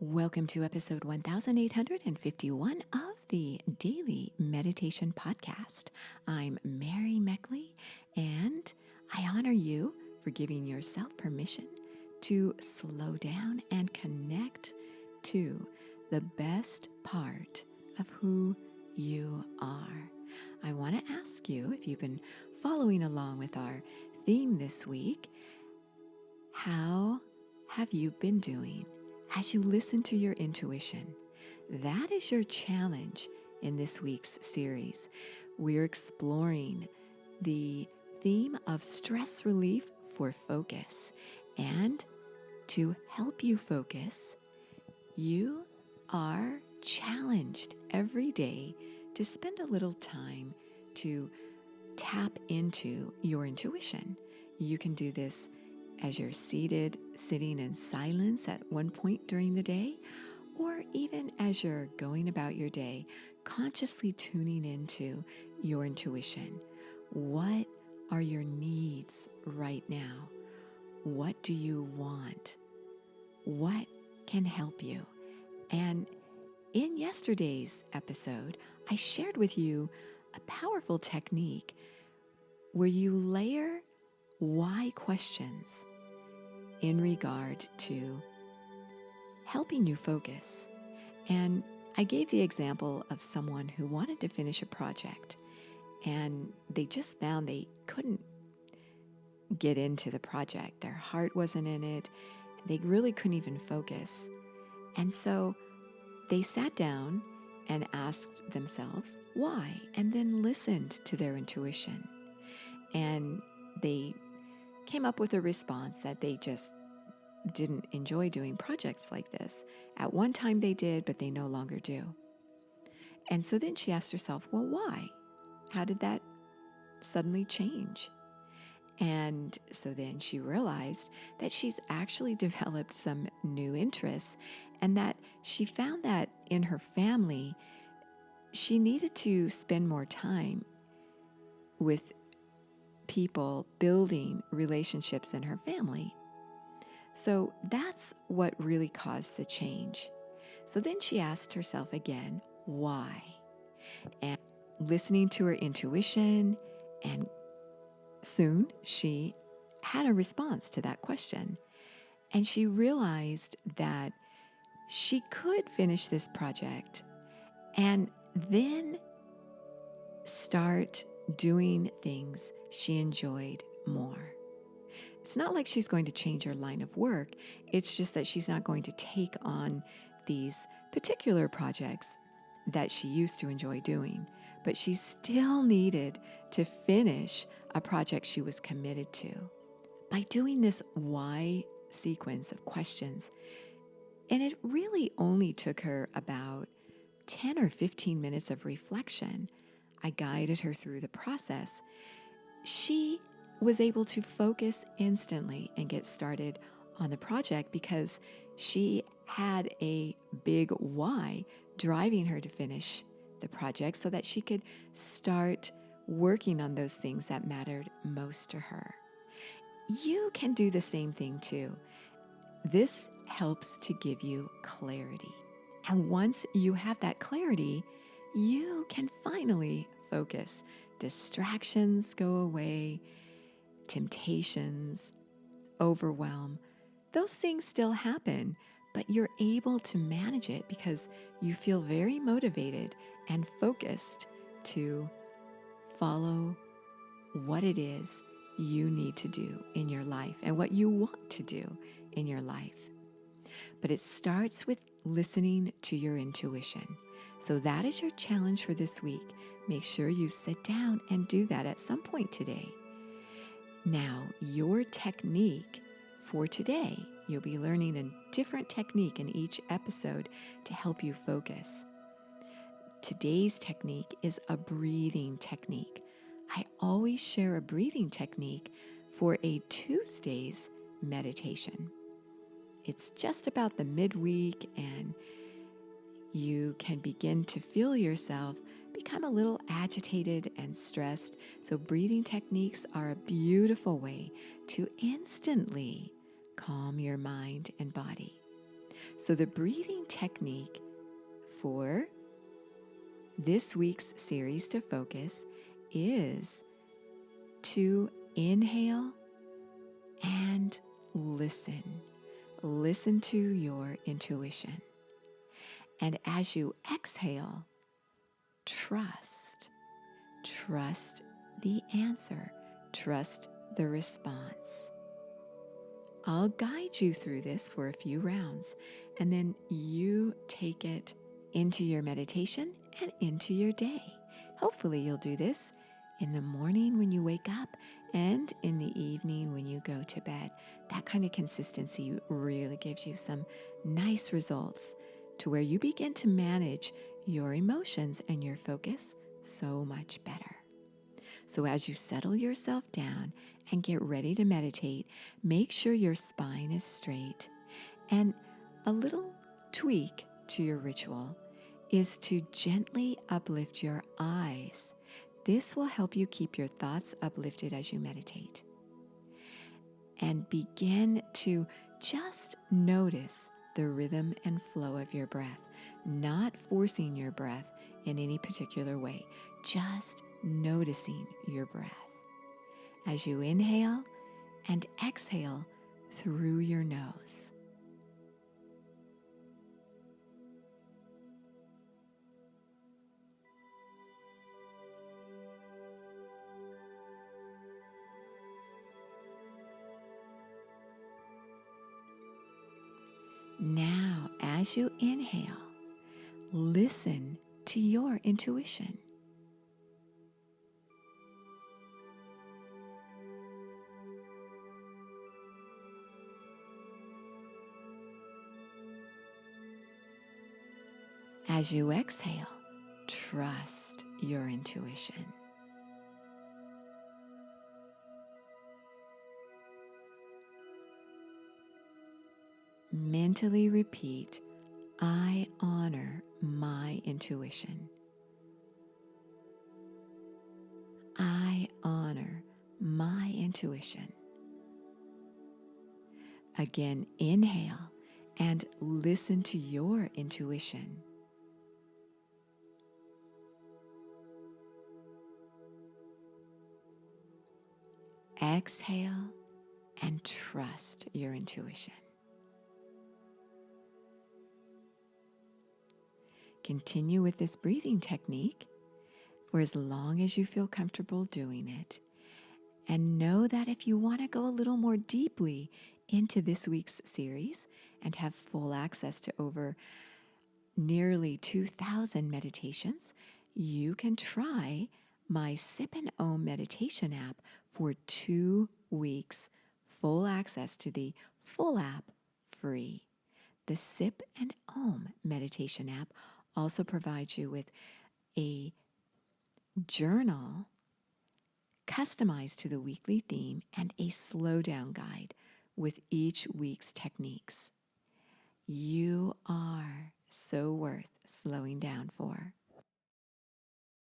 Welcome to episode 1851 of the Daily Meditation Podcast. I'm Mary Meckley, and I honor you for giving yourself permission to slow down and connect to the best part of who you are. I want to ask you, if you've been following along with our theme this week, how have you been doing as you listen to your intuition? That is your challenge in this week's series. We're exploring the theme of stress relief for focus. And to help you focus, you are challenged every day to spend a little time to tap into your intuition. You can do this as you're sitting in silence at one point during the day, or even as you're going about your day, consciously tuning into your intuition. What are your needs right now? What do you want? What can help you? And in yesterday's episode, I shared with you a powerful technique where you layer why questions in regard to helping you focus. And I gave the example of someone who wanted to finish a project, and they just found they couldn't get into the project. Their heart wasn't in it. They really couldn't even focus. And so they sat down and asked themselves why, and then listened to their intuition. And they came up with a response that they just didn't enjoy doing projects like this. At one time they did, but they no longer do. And so then she asked herself, well, why? How did that suddenly change? And so then she realized that she's actually developed some new interests, and that she found that in her family, she needed to spend more time with people, building relationships in her family. So that's what really caused the change. So then she asked herself again, why? And listening to her intuition, and soon she had a response to that question. And she realized that she could finish this project and then start doing things she enjoyed more. It's not like she's going to change her line of work. It's just that she's not going to take on these particular projects that she used to enjoy doing. But she still needed to finish a project she was committed to. By doing this why sequence of questions, and it really only took her about 10 or 15 minutes of reflection, I guided her through the process. She was able to focus instantly and get started on the project because she had a big why driving her to finish the project so that she could start working on those things that mattered most to her. You can do the same thing too. This helps to give you clarity. And once you have that clarity, you can finally focus. Distractions go away, temptations, overwhelm. Those things still happen, but you're able to manage it because you feel very motivated and focused to follow what it is you need to do in your life and what you want to do in your life. But it starts with listening to your intuition. So that is your challenge for this week. Make sure you sit down and do that at some point today. Now, your technique for today, you'll be learning a different technique in each episode to help you focus. Today's technique is a breathing technique. I always share a breathing technique for a Tuesday's meditation. It's just about the midweek, and you can begin to feel yourself become a little agitated and stressed. So breathing techniques are a beautiful way to instantly calm your mind and body. So the breathing technique for this week's series to focus is to inhale and listen. Listen to your intuition. And as you exhale, trust. Trust the answer. Trust the response. I'll guide you through this for a few rounds, and then you take it into your meditation and into your day. Hopefully you'll do this in the morning when you wake up and in the evening when you go to bed. That kind of consistency really gives you some nice results to where you begin to manage your emotions and your focus so much better. So as you settle yourself down and get ready to meditate, make sure your spine is straight. And a little tweak to your ritual is to gently uplift your eyes. This will help you keep your thoughts uplifted as you meditate. And begin to just notice the rhythm and flow of your breath, not forcing your breath in any particular way, just noticing your breath as you inhale and exhale through your nose. Now, as you inhale, listen to your intuition. As you exhale, trust your intuition. Mentally repeat, I honor my intuition. I honor my intuition. Again, inhale and listen to your intuition. Exhale and trust your intuition. Continue with this breathing technique for as long as you feel comfortable doing it. And know that if you want to go a little more deeply into this week's series and have full access to over nearly 2,000 meditations, you can try my Sip and Om meditation app for 2 weeks, full access to the full app free. The Sip and Om meditation app also provides you with a journal customized to the weekly theme and a slowdown guide with each week's techniques. You are so worth slowing down for.